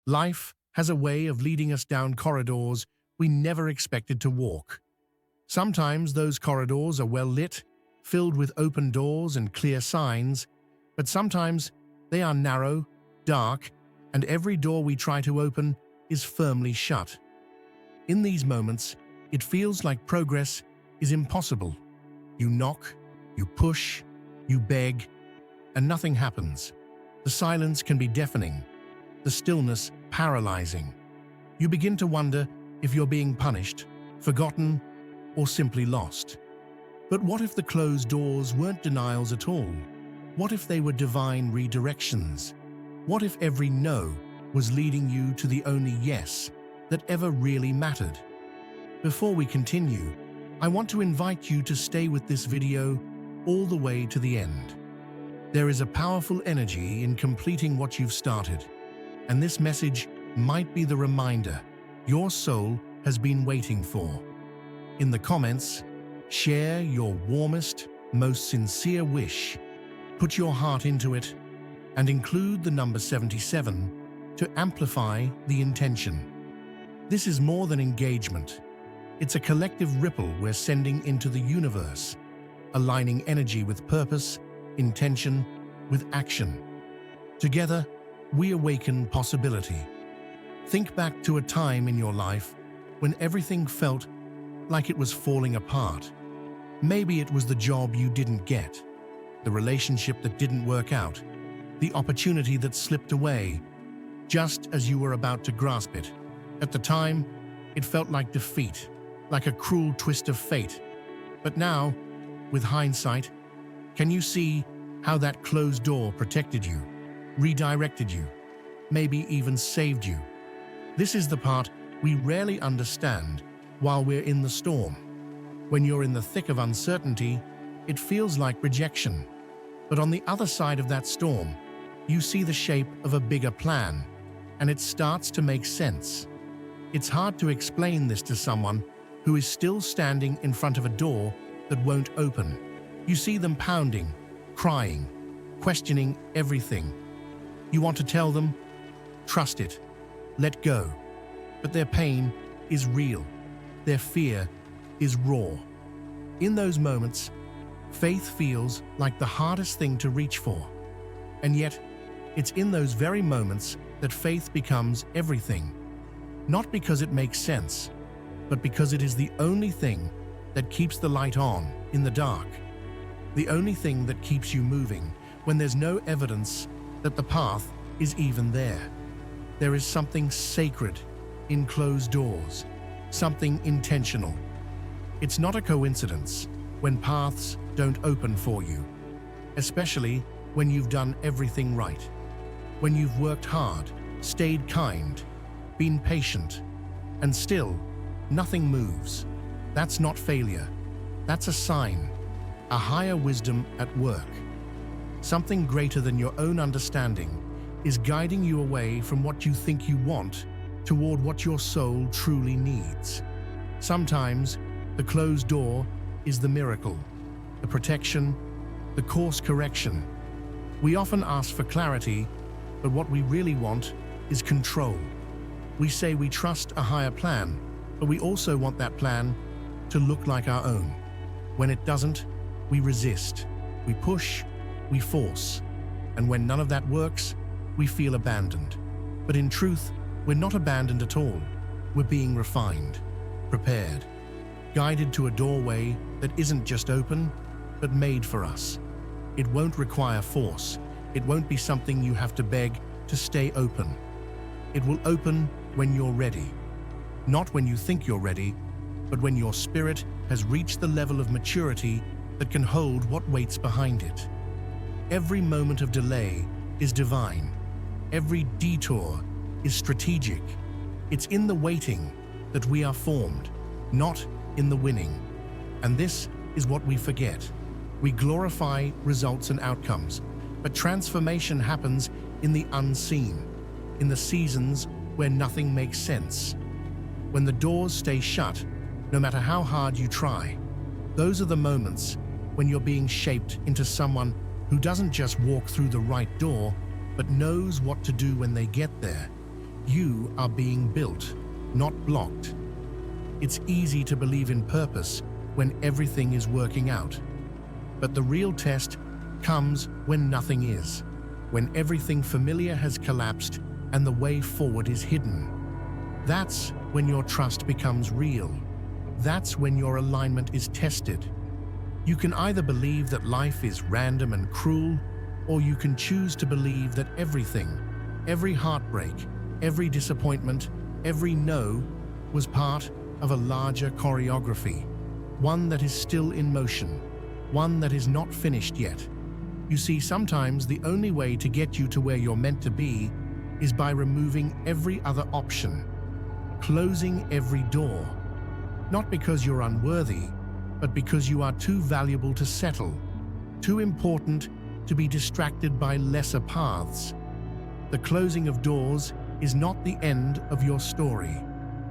Life has a way of leading us down corridors we never expected to walk. Sometimes those corridors are well lit, filled with open doors and clear signs, but sometimes they are narrow, dark, and every door we try to open is firmly shut. In these moments, it feels like progress is impossible. You knock, you push, you beg, and nothing happens. The silence can be deafening, the stillness paralyzing. You begin to wonder if you're being punished, forgotten, or simply lost. But what if the closed doors weren't denials at all? What if they were divine redirections? What if every no was leading you to the only yes that ever really mattered? Before we continue, I want to invite you to stay with this video all the way to the end. There is a powerful energy in completing what you've started, and this message might be the reminder your soul has been waiting for. In the comments, share your warmest, most sincere wish. Put your heart into it and include the number 77 to amplify the intention. This is more than engagement. It's a collective ripple we're sending into the universe, aligning energy with purpose, intention with action. Together, we awaken possibility. Think back to a time in your life when everything felt like it was falling apart. Maybe it was the job you didn't get, the relationship that didn't work out, the opportunity that slipped away, just as you were about to grasp it. At the time, it felt like defeat, like a cruel twist of fate. But now, with hindsight, can you see how that closed door protected you, redirected you, maybe even saved you? This is the part we rarely understand while we're in the storm. When you're in the thick of uncertainty, it feels like rejection. But on the other side of that storm, you see the shape of a bigger plan, and it starts to make sense. It's hard to explain this to someone who is still standing in front of a door that won't open. You see them pounding, crying, questioning everything. You want to tell them, trust it, let go. But their pain is real. Their fear is raw. In those moments, faith feels like the hardest thing to reach for. And yet, it's in those very moments that faith becomes everything. Not because it makes sense, but because it is the only thing that keeps the light on in the dark. The only thing that keeps you moving when there's no evidence that the path is even there. There is something sacred in closed doors, something intentional. It's not a coincidence when paths don't open for you, especially when you've done everything right, when you've worked hard, stayed kind, been patient, and still nothing moves. That's not failure. That's a sign, a higher wisdom at work. Something greater than your own understanding is guiding you away from what you think you want toward what your soul truly needs. Sometimes the closed door is the miracle, the protection, the course correction. We often ask for clarity, but what we really want is control. We say we trust a higher plan, but we also want that plan to look like our own. When it doesn't, we resist, we push, we force. And when none of that works, we feel abandoned. But in truth, we're not abandoned at all. We're being refined, prepared, guided to a doorway that isn't just open, but made for us. It won't require force. It won't be something you have to beg to stay open. It will open when you're ready. Not when you think you're ready, but when your spirit has reached the level of maturity that can hold what waits behind it. Every moment of delay is divine. Every detour is strategic. It's in the waiting that we are formed, not in the winning. And this is what we forget. We glorify results and outcomes, but transformation happens in the unseen, in the seasons where nothing makes sense. When the doors stay shut, no matter how hard you try, those are the moments when you're being shaped into someone who doesn't just walk through the right door, but knows what to do when they get there. You are being built, not blocked. It's easy to believe in purpose when everything is working out. But the real test comes when nothing is, when everything familiar has collapsed and the way forward is hidden. That's when your trust becomes real. That's when your alignment is tested. You can either believe that life is random and cruel, or you can choose to believe that everything, every heartbreak, every disappointment, every no, was part of a larger choreography, one that is still in motion, one that is not finished yet. You see, sometimes the only way to get you to where you're meant to be is by removing every other option, closing every door. Not because you're unworthy, but because you are too valuable to settle, too important to be distracted by lesser paths. The closing of doors is not the end of your story.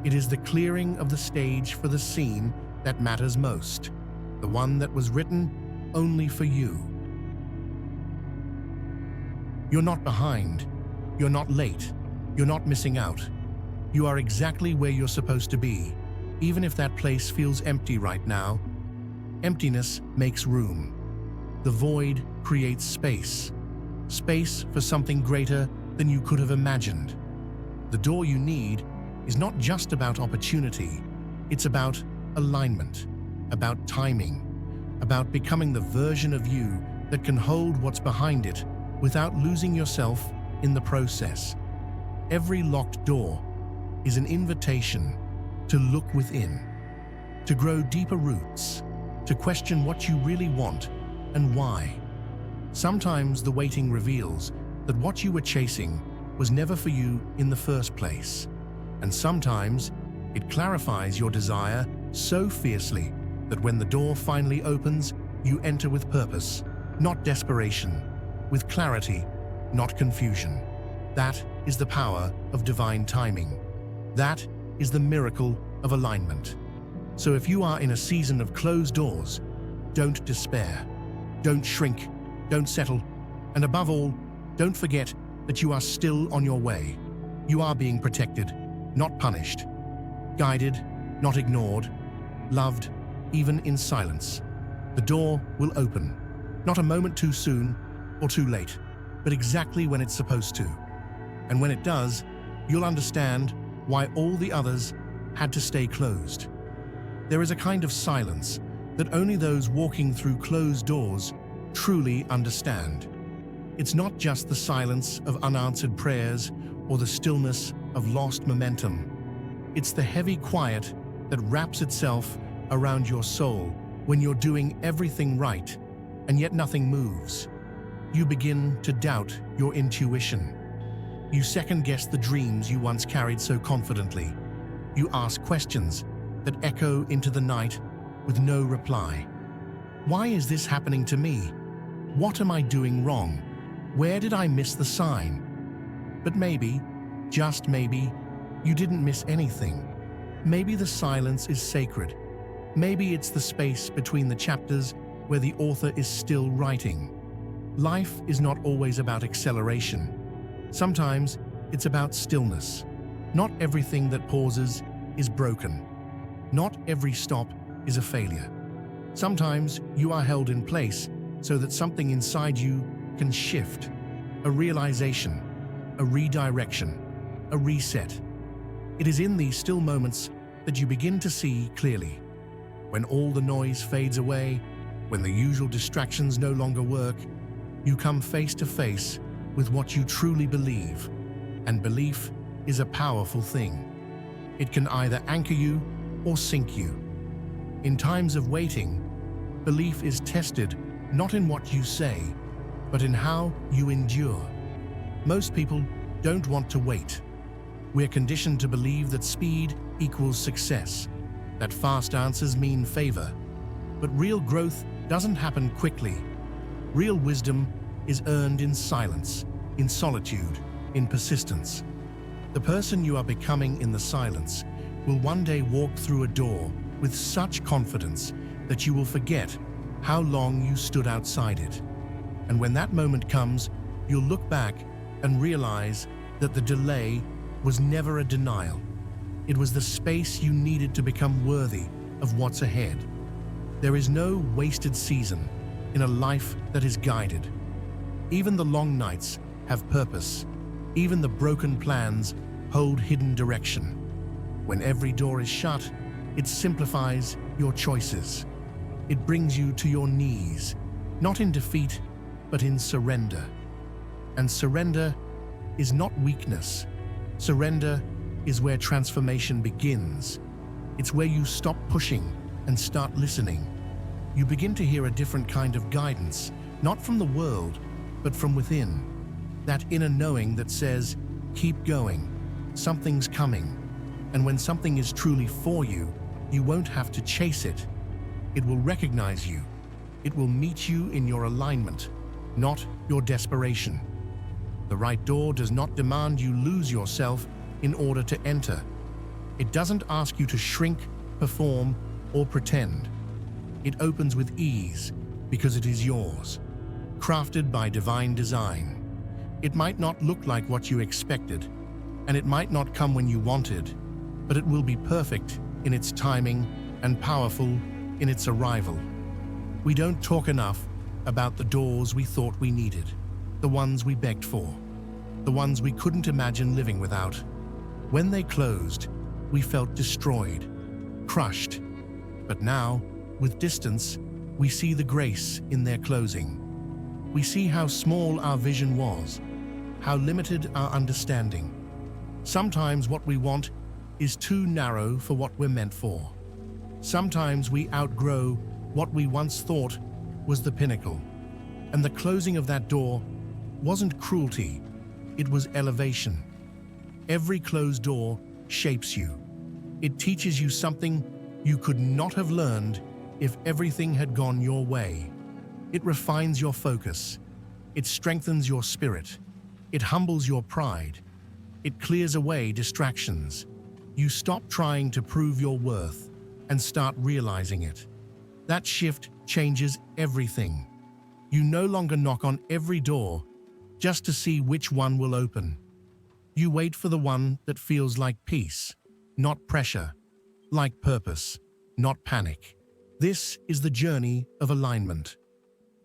It is the clearing of the stage for the scene that matters most, the one that was written only for you. You're not behind. You're not late. You're not missing out. You are exactly where you're supposed to be, even if that place feels empty right now. Emptiness makes room. The void creates space. Space for something greater than you could have imagined. The door you need is not just about opportunity. It's about alignment, about timing, about becoming the version of you that can hold what's behind it without losing yourself in the process. Every locked door is an invitation to look within, to grow deeper roots, to question what you really want and why. Sometimes the waiting reveals that what you were chasing was never for you in the first place. And sometimes it clarifies your desire so fiercely that when the door finally opens, you enter with purpose, not desperation, with clarity, not confusion. That is the power of divine timing. That is the miracle of alignment. So if you are in a season of closed doors, don't despair. Don't shrink. Don't settle. And above all, don't forget that you are still on your way. You are being protected, not punished. Guided, not ignored. Loved, even in silence. The door will open. Not a moment too soon or too late, but exactly when it's supposed to. And when it does, you'll understand why all the others had to stay closed. There is a kind of silence that only those walking through closed doors truly understand. It's not just the silence of unanswered prayers or the stillness of lost momentum. It's the heavy quiet that wraps itself around your soul when you're doing everything right, and yet nothing moves. You begin to doubt your intuition. You second-guess the dreams you once carried so confidently. You ask questions that echo into the night with no reply. Why is this happening to me? What am I doing wrong? Where did I miss the sign? But maybe, just maybe, you didn't miss anything. Maybe the silence is sacred. Maybe it's the space between the chapters where the author is still writing. Life is not always about acceleration. Sometimes it's about stillness. Not everything that pauses is broken. Not every stop is a failure. Sometimes you are held in place so that something inside you can shift. A realization, a redirection, a reset. It is in these still moments that you begin to see clearly. When all the noise fades away, when the usual distractions no longer work, you come face to face with what you truly believe. And belief is a powerful thing. It can either anchor you or sink you. In times of waiting, belief is tested not in what you say, but in how you endure. Most people don't want to wait. We're conditioned to believe that speed equals success, that fast answers mean favor. But real growth doesn't happen quickly. Real wisdom is earned in silence, in solitude, in persistence. The person you are becoming in the silence will one day walk through a door with such confidence that you will forget how long you stood outside it. And when that moment comes, you'll look back and realize that the delay was never a denial. It was the space you needed to become worthy of what's ahead. There is no wasted season in a life that is guided. Even the long nights have purpose. Even the broken plans hold hidden direction. When every door is shut, it simplifies your choices. It brings you to your knees, not in defeat, but in surrender. And surrender is not weakness. Surrender is where transformation begins. It's where you stop pushing and start listening. You begin to hear a different kind of guidance, not from the world, but from within. That inner knowing that says, keep going, something's coming. And when something is truly for you, you won't have to chase it. It will recognize you. It will meet you in your alignment, not your desperation. The right door does not demand you lose yourself in order to enter. It doesn't ask you to shrink, perform, or pretend. It opens with ease because it is yours, crafted by divine design. It might not look like what you expected, and it might not come when you wanted, but it will be perfect in its timing and powerful in its arrival. We don't talk enough about the doors we thought we needed, the ones we begged for, the ones we couldn't imagine living without. When they closed, we felt destroyed, crushed. But now, with distance, we see the grace in their closing. We see how small our vision was, how limited our understanding. Sometimes what we want is too narrow for what we're meant for. Sometimes we outgrow what we once thought was the pinnacle. And the closing of that door wasn't cruelty, it was elevation. Every closed door shapes you. It teaches you something you could not have learned if everything had gone your way. It refines your focus. It strengthens your spirit. It humbles your pride. It clears away distractions. You stop trying to prove your worth and start realizing it. That shift changes everything. You no longer knock on every door just to see which one will open. You wait for the one that feels like peace, not pressure, like purpose, not panic. This is the journey of alignment.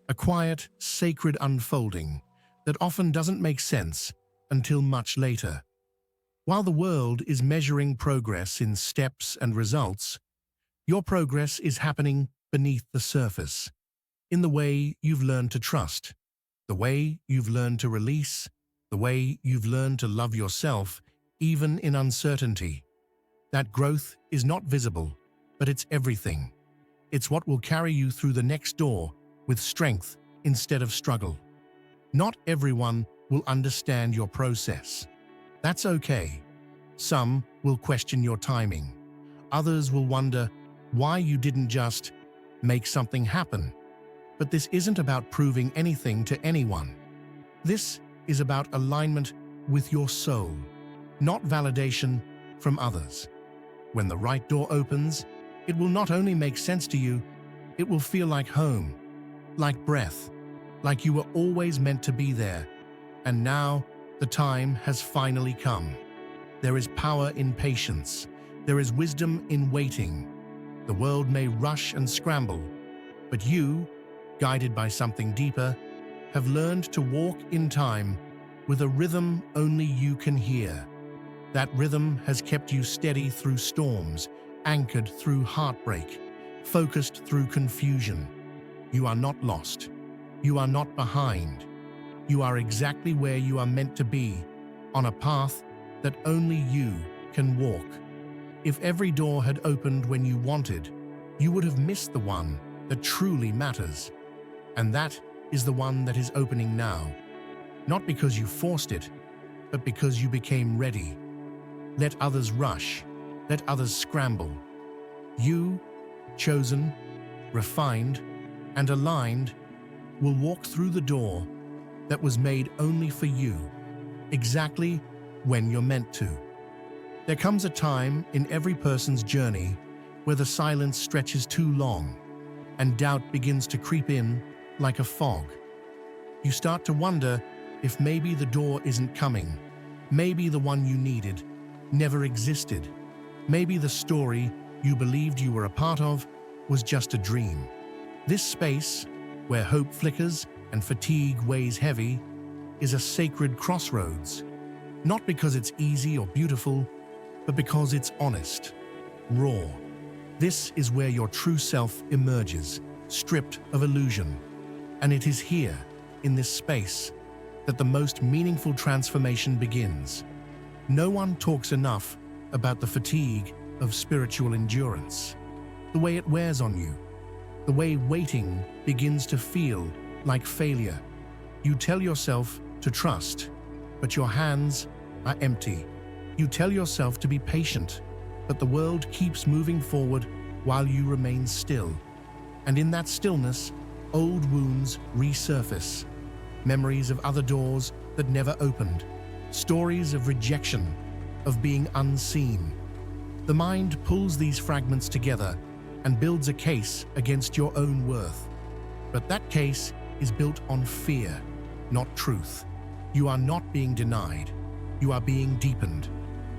A quiet, sacred unfolding that often doesn't make sense until much later. While the world is measuring progress in steps and results, your progress is happening beneath the surface, in the way you've learned to trust, the way you've learned to release, the way you've learned to love yourself, even in uncertainty. That growth is not visible, but it's everything. It's what will carry you through the next door with strength instead of struggle. Not everyone will understand your process. That's okay. Some will question your timing. Others will wonder why you didn't just make something happen. But this isn't about proving anything to anyone. This is about alignment with your soul, not validation from others. When the right door opens, it will not only make sense to you, it will feel like home, like breath, like you were always meant to be there. And now, the time has finally come. There is power in patience. There is wisdom in waiting. The world may rush and scramble, but you, guided by something deeper, have learned to walk in time with a rhythm only you can hear. That rhythm has kept you steady through storms, anchored through heartbreak, focused through confusion. You are not lost. You are not behind. You are exactly where you are meant to be, on a path that only you can walk. If every door had opened when you wanted, you would have missed the one that truly matters. And that is the one that is opening now. Not because you forced it, but because you became ready. Let others rush. Let others scramble. You, chosen, refined, and aligned, will walk through the door that was made only for you, exactly when you're meant to. There comes a time in every person's journey where the silence stretches too long and doubt begins to creep in like a fog. You start to wonder if maybe the door isn't coming, Maybe the one you needed never existed. Maybe the story you believed you were a part of was just a dream. This space, where hope flickers and fatigue weighs heavy, is a sacred crossroads. Not because it's easy or beautiful, but because it's honest, raw. This is where your true self emerges, stripped of illusion. And it is here, in this space, that the most meaningful transformation begins. No one talks enough about the fatigue of spiritual endurance, the way it wears on you, the way waiting begins to feel like failure. You tell yourself to trust, but your hands are empty. You tell yourself to be patient, but the world keeps moving forward while you remain still. And in that stillness, old wounds resurface. Memories of other doors that never opened. Stories of rejection, of being unseen. The mind pulls these fragments together and builds a case against your own worth. But that case is built on fear, not truth. You are not being denied. You are being deepened.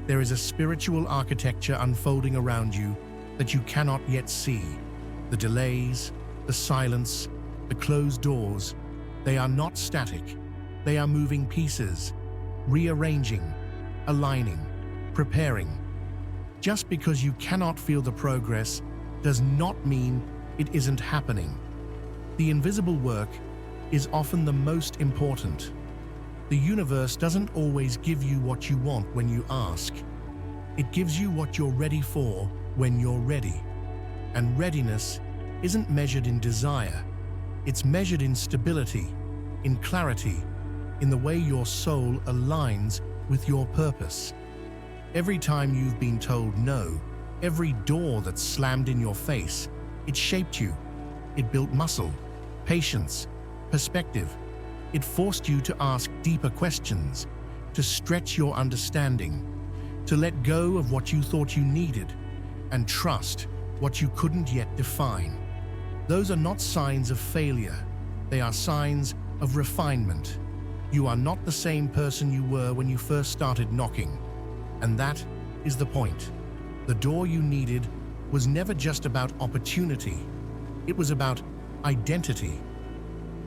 There is a spiritual architecture unfolding around you that you cannot yet see. The delays, the silence, the closed doors, they are not static. They are moving pieces, rearranging, aligning, preparing. Just because you cannot feel the progress does not mean it isn't happening. The invisible work is often the most important. The universe doesn't always give you what you want when you ask. It gives you what you're ready for when you're ready. And readiness isn't measured in desire. It's measured in stability, in clarity, in the way your soul aligns with your purpose. Every time you've been told no, every door that's slammed in your face, it shaped you. It built muscle, patience, perspective. It forced you to ask deeper questions, to stretch your understanding, to let go of what you thought you needed, and trust what you couldn't yet define. Those are not signs of failure. They are signs of refinement. You are not the same person you were when you first started knocking. And that is the point. The door you needed was never just about opportunity. It was about identity.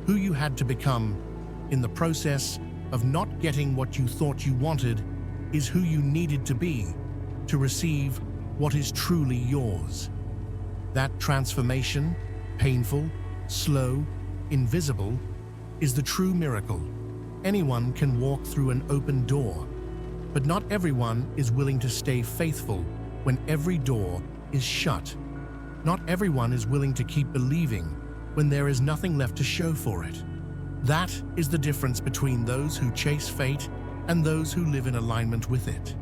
Who you had to become in the process of not getting what you thought you wanted is who you needed to be to receive what is truly yours. That transformation, painful, slow, invisible, is the true miracle. Anyone can walk through an open door, but not everyone is willing to stay faithful when every door is shut. Not everyone is willing to keep believing when there is nothing left to show for it. That is the difference between those who chase fate and those who live in alignment with it.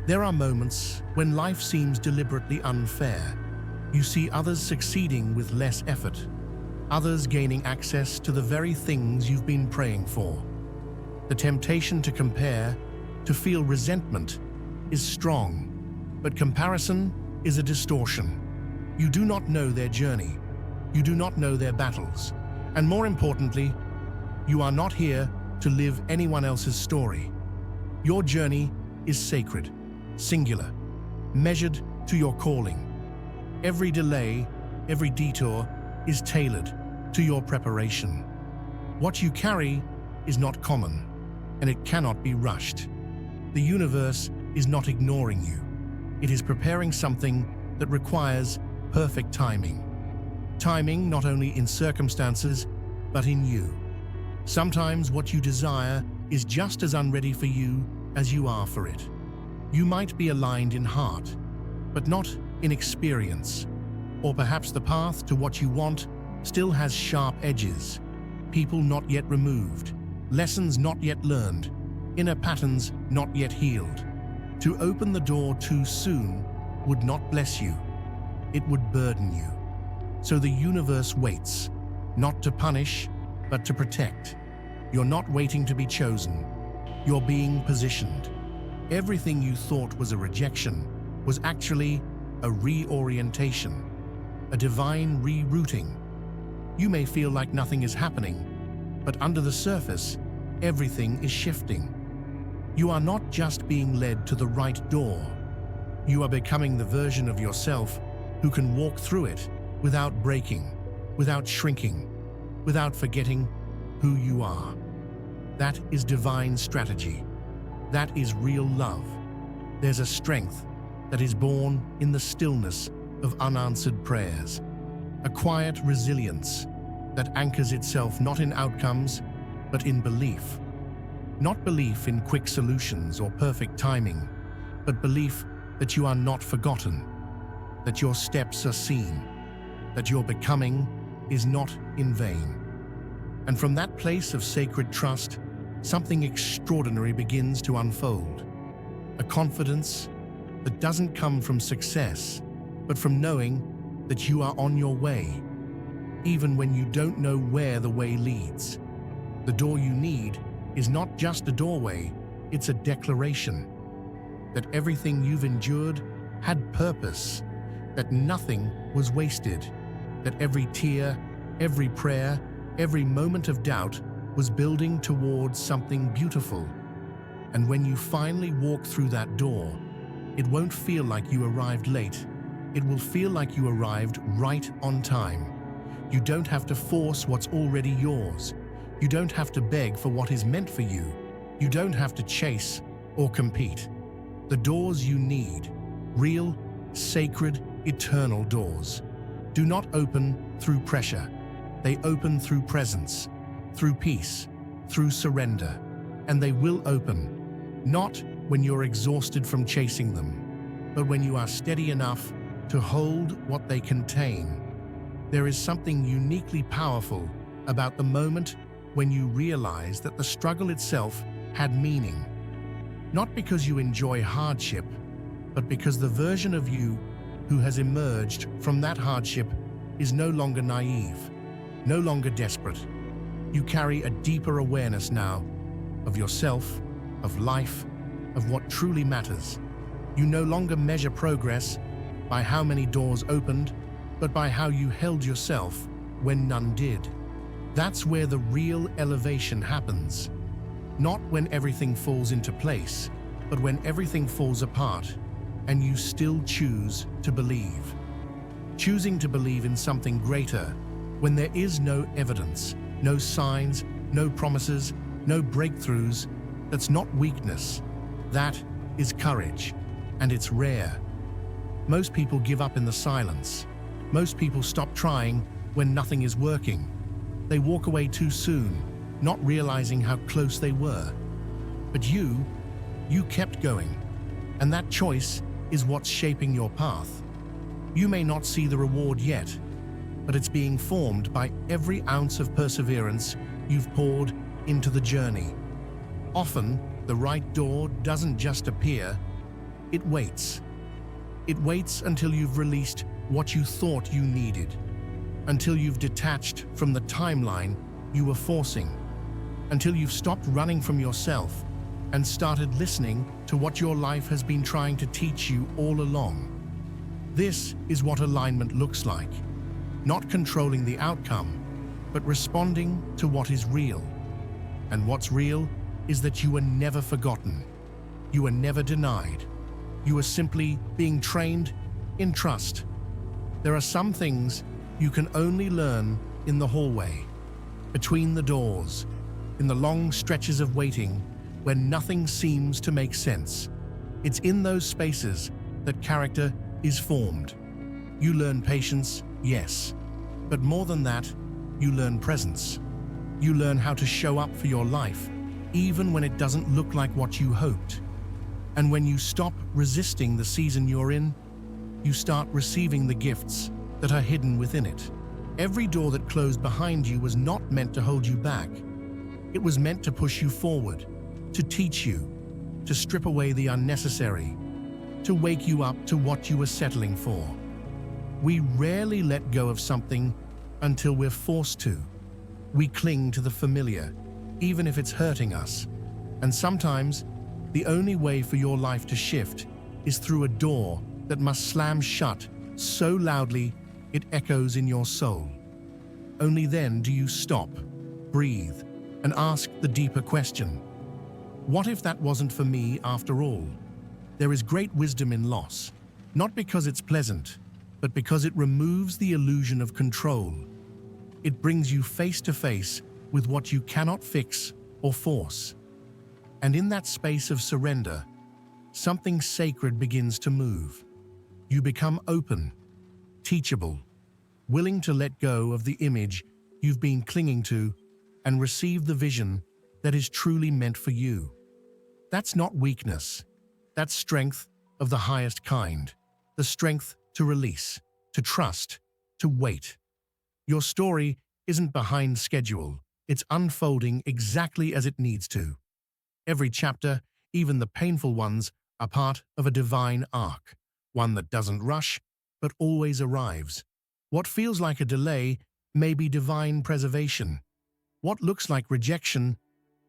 There are moments when life seems deliberately unfair. You see others succeeding with less effort, others gaining access to the very things you've been praying for. The temptation to compare, to feel resentment, is strong, but comparison is a distortion. You do not know their journey. You do not know their battles. And more importantly, you are not here to live anyone else's story. Your journey is sacred, singular, measured to your calling. Every delay, every detour is tailored to your preparation. What you carry is not common, and it cannot be rushed. The universe is not ignoring you. It is preparing something that requires perfect timing. Timing not only in circumstances, but in you. Sometimes what you desire is just as unready for you as you are for it. You might be aligned in heart, but not in experience. Or perhaps the path to what you want still has sharp edges, people not yet removed, lessons not yet learned, inner patterns not yet healed. To open the door too soon would not bless you. It would burden you. So the universe waits, not to punish, but to protect. You're not waiting to be chosen. You're being positioned. Everything you thought was a rejection was actually a reorientation, a divine rerouting. You may feel like nothing is happening, But under the surface, everything is shifting. You are not just being led to the right door. You are becoming the version of yourself who can walk through it without breaking, without shrinking, without forgetting who you are. That is divine strategy. That is real love. There's a strength that is born in the stillness of unanswered prayers, a quiet resilience that anchors itself not in outcomes, but in belief. Not belief in quick solutions or perfect timing, but belief that you are not forgotten, that your steps are seen, that your becoming is not in vain. And from that place of sacred trust, something extraordinary begins to unfold. A confidence that doesn't come from success, but from knowing that you are on your way, even when you don't know where the way leads. The door you need is not just a doorway, it's a declaration that everything you've endured had purpose, that nothing was wasted, that every tear, every prayer, every moment of doubt was building towards something beautiful. And when you finally walk through that door, it won't feel like you arrived late. It will feel like you arrived right on time. You don't have to force what's already yours. You don't have to beg for what is meant for you. You don't have to chase or compete. The doors you need, real, sacred, eternal doors, do not open through pressure. They open through presence, through peace, through surrender. And they will open, not when you're exhausted from chasing them, but when you are steady enough to hold what they contain. There is something uniquely powerful about the moment when you realize that the struggle itself had meaning. Not because you enjoy hardship, but because the version of you who has emerged from that hardship is no longer naive, no longer desperate. You carry a deeper awareness now of yourself, of life, of what truly matters. You no longer measure progress by how many doors opened, but by how you held yourself when none did. That's where the real elevation happens. Not when everything falls into place, but when everything falls apart and you still choose to believe. Choosing to believe in something greater when there is no evidence, no signs, no promises, no breakthroughs. That's not weakness. That is courage, and it's rare. Most people give up in the silence. Most people stop trying when nothing is working. They walk away too soon, not realizing how close they were. But you kept going, and that choice is what's shaping your path. You may not see the reward yet, but it's being formed by every ounce of perseverance you've poured into the journey. Often, the right door doesn't just appear, it waits. It waits until you've released what you thought you needed, until you've detached from the timeline you were forcing, until you've stopped running from yourself and started listening to what your life has been trying to teach you all along. This is what alignment looks like. Not controlling the outcome, but responding to what is real. And what's real is that you were never forgotten. You were never denied. You were simply being trained in trust. There are some things you can only learn in the hallway, between the doors, in the long stretches of waiting when nothing seems to make sense. It's in those spaces that character is formed. You learn patience, yes, but more than that, you learn presence. You learn how to show up for your life, even when it doesn't look like what you hoped. And when you stop resisting the season you're in, you start receiving the gifts that are hidden within it. Every door that closed behind you was not meant to hold you back. It was meant to push you forward, to teach you, to strip away the unnecessary, to wake you up to what you were settling for. We rarely let go of something until we're forced to. We cling to the familiar, even if it's hurting us. And sometimes, the only way for your life to shift is through a door that must slam shut so loudly it echoes in your soul. Only then do you stop, breathe, and ask the deeper question. What if that wasn't for me after all? There is great wisdom in loss, not because it's pleasant, but because it removes the illusion of control. It brings you face to face with what you cannot fix or force. And in that space of surrender, something sacred begins to move. You become open, teachable, willing to let go of the image you've been clinging to and receive the vision that is truly meant for you. That's not weakness. That's strength of the highest kind. The strength to release, to trust, to wait. Your story isn't behind schedule. It's unfolding exactly as it needs to. Every chapter, even the painful ones, are part of a divine arc, one that doesn't rush, but always arrives. What feels like a delay may be divine preservation. What looks like rejection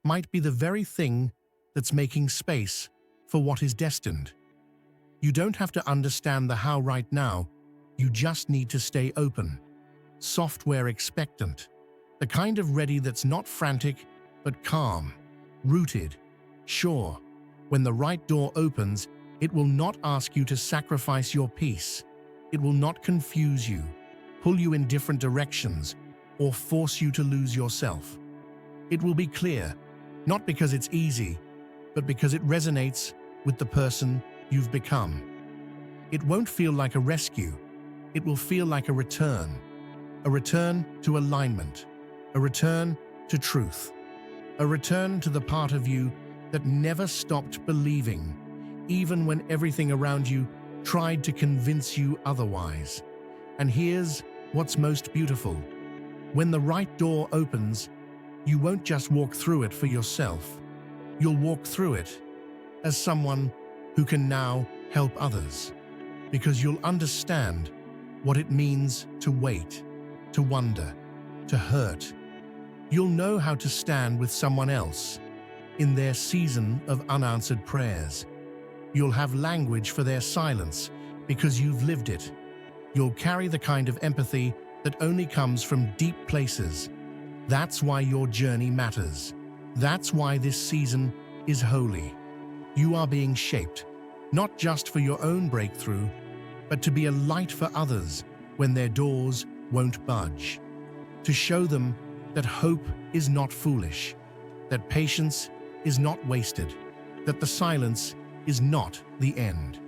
might be the very thing that's making space for what is destined. You don't have to understand the how right now, you just need to stay open, software expectant, the kind of ready that's not frantic, but calm, rooted, sure. When the right door opens, it will not ask you to sacrifice your peace. It will not confuse you, pull you in different directions, or force you to lose yourself. It will be clear, not because it's easy, but because it resonates with the person you've become. It won't feel like a rescue. It will feel like a return to alignment, a return to truth, a return to the part of you that never stopped believing, even when everything around you tried to convince you otherwise. And here's what's most beautiful. When the right door opens, you won't just walk through it for yourself. You'll walk through it as someone who can now help others, because you'll understand what it means to wait, to wonder, to hurt. You'll know how to stand with someone else in their season of unanswered prayers. You'll have language for their silence because you've lived it. You'll carry the kind of empathy that only comes from deep places. That's why your journey matters. That's why this season is holy. You are being shaped, not just for your own breakthrough, but to be a light for others when their doors won't budge. To show them that hope is not foolish, that patience is not wasted, that the silence is not the end.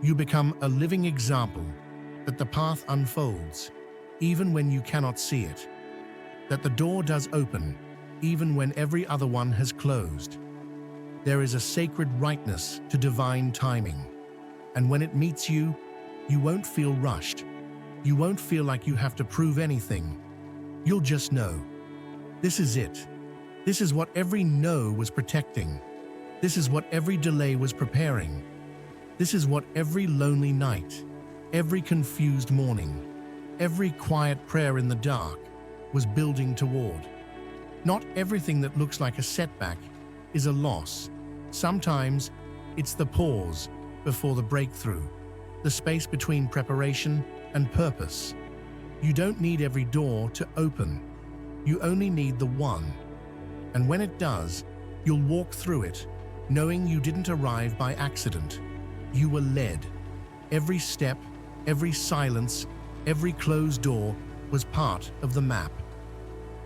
You become a living example that the path unfolds, even when you cannot see it, that the door does open, even when every other one has closed. There is a sacred rightness to divine timing, and when it meets you, you won't feel rushed. You won't feel like you have to prove anything. You'll just know. This is it. This is what every no was protecting. This is what every delay was preparing. This is what every lonely night, every confused morning, every quiet prayer in the dark was building toward. Not everything that looks like a setback is a loss. Sometimes it's the pause before the breakthrough, the space between preparation and purpose. You don't need every door to open. You only need the one. And when it does, you'll walk through it, knowing you didn't arrive by accident. You were led. Every step, every silence, every closed door was part of the map.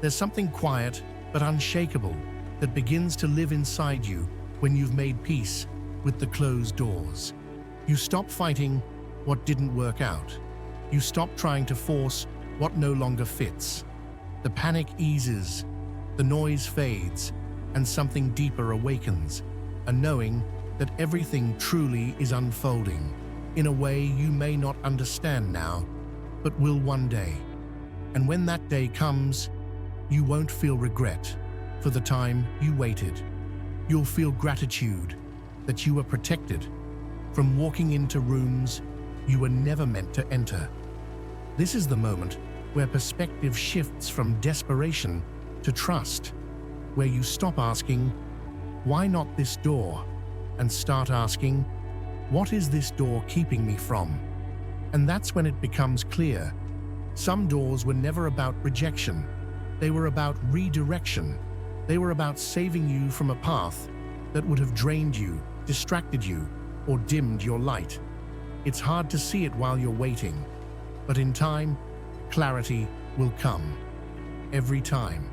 There's something quiet but unshakable that begins to live inside you when you've made peace with the closed doors. You stop fighting what didn't work out. You stop trying to force what no longer fits. The panic eases, the noise fades, and something deeper awakens, a knowing that everything truly is unfolding in a way you may not understand now, but will one day. And when that day comes, you won't feel regret for the time you waited. You'll feel gratitude that you were protected from walking into rooms you were never meant to enter. This is the moment where perspective shifts from desperation to trust, where you stop asking, "Why not this door?" and start asking, "What is this door keeping me from?" And that's when it becomes clear. Some doors were never about rejection. They were about redirection. They were about saving you from a path that would have drained you, distracted you, or dimmed your light. It's hard to see it while you're waiting, but in time, clarity will come. Every time.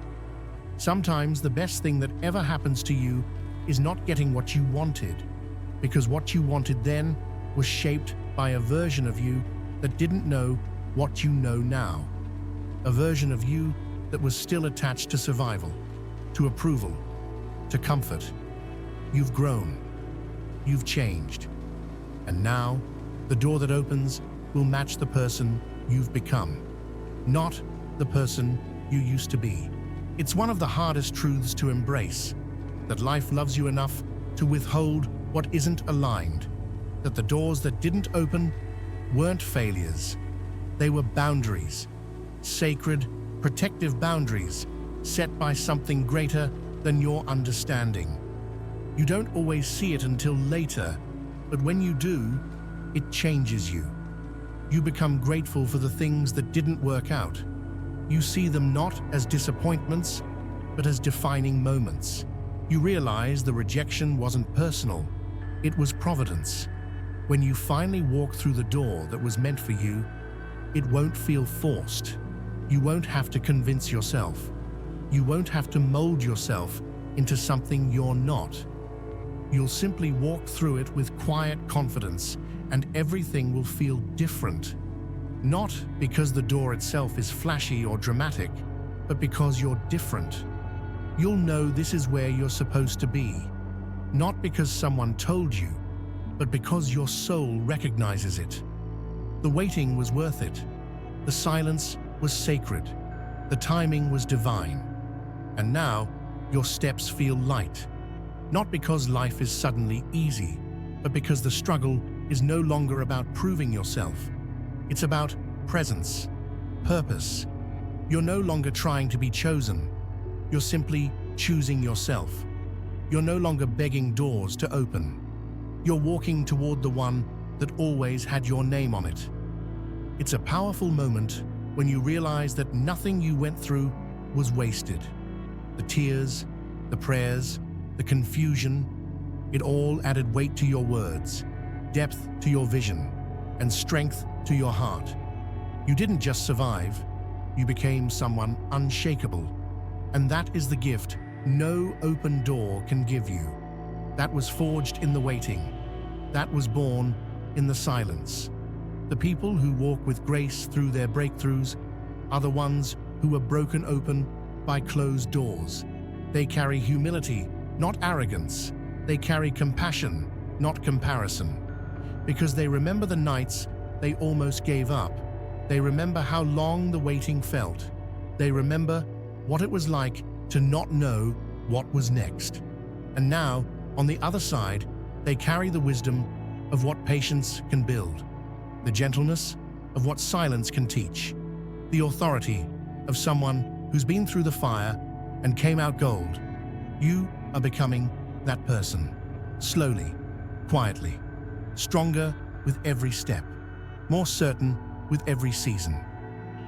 Sometimes the best thing that ever happens to you is not getting what you wanted, because what you wanted then was shaped by a version of you that didn't know what you know now. A version of you that was still attached to survival, to approval, to comfort. You've grown. You've changed. And now, the door that opens will match the person you've become, not the person you used to be. It's one of the hardest truths to embrace, that life loves you enough to withhold what isn't aligned, that the doors that didn't open weren't failures. They were boundaries, sacred, protective boundaries set by something greater than your understanding. You don't always see it until later, but when you do, it changes you. You become grateful for the things that didn't work out. You see them not as disappointments, but as defining moments. You realize the rejection wasn't personal, it was providence. When you finally walk through the door that was meant for you, it won't feel forced. You won't have to convince yourself. You won't have to mold yourself into something you're not. You'll simply walk through it with quiet confidence, and everything will feel different. Not because the door itself is flashy or dramatic, but because you're different. You'll know this is where you're supposed to be, not because someone told you, but because your soul recognizes it. The waiting was worth it. The silence was sacred. The timing was divine. And now, your steps feel light. Not because life is suddenly easy, but because the struggle is no longer about proving yourself. It's about presence, purpose. You're no longer trying to be chosen. You're simply choosing yourself. You're no longer begging doors to open. You're walking toward the one that always had your name on it. It's a powerful moment when you realize that nothing you went through was wasted. The tears, the prayers, the confusion, it all added weight to your words, depth to your vision, and strength to your heart. You didn't just survive, you became someone unshakable. And that is the gift no open door can give you. That was forged in the waiting. That was born in the silence. The people who walk with grace through their breakthroughs are the ones who are broken open by closed doors. They carry humility, not arrogance. They carry compassion, not comparison. Because they remember the nights they almost gave up. They remember how long the waiting felt. They remember what it was like to not know what was next. And now, on the other side, they carry the wisdom of what patience can build, the gentleness of what silence can teach, the authority of someone who's been through the fire and came out gold. You are becoming that person, slowly, quietly, stronger with every step, more certain with every season.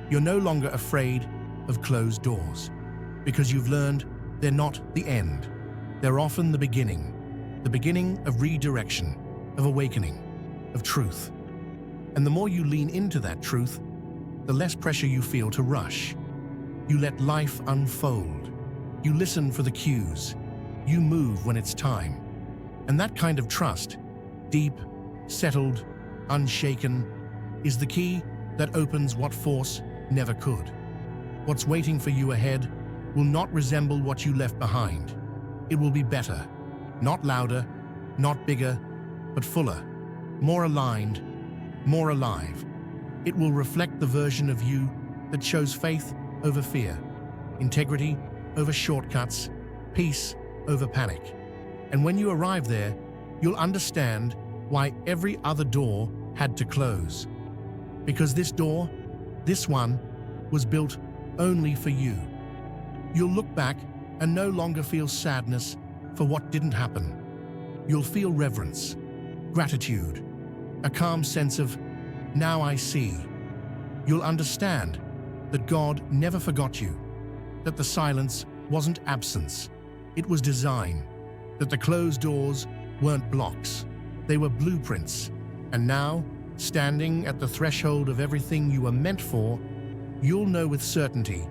You're no longer afraid of closed doors, because you've learned they're not the end. They're often the beginning of redirection, of awakening, of truth. And the more you lean into that truth, the less pressure you feel to rush. You let life unfold. You listen for the cues. You move when it's time. And that kind of trust, deep, settled, unshaken, is the key that opens what force never could. What's waiting for you ahead will not resemble what you left behind. It will be better, not louder, not bigger, but fuller, more aligned, more alive. It will reflect the version of you that chose faith over fear, integrity over shortcuts, peace over panic. And when you arrive there, you'll understand why every other door had to close. Because this door, this one, was built only for you. You'll look back and no longer feel sadness for what didn't happen. You'll feel reverence, gratitude, a calm sense of, now I see. You'll understand that God never forgot you, that the silence wasn't absence, It was design, that the closed doors weren't blocks, they were blueprints. And now, standing at the threshold of everything you were meant for, you'll know with certainty,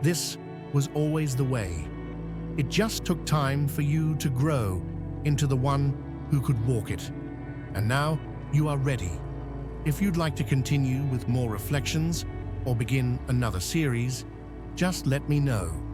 this was always the way. It just took time for you to grow into the one who could walk it. And now, you are ready. If you'd like to continue with more reflections or begin another series, just let me know.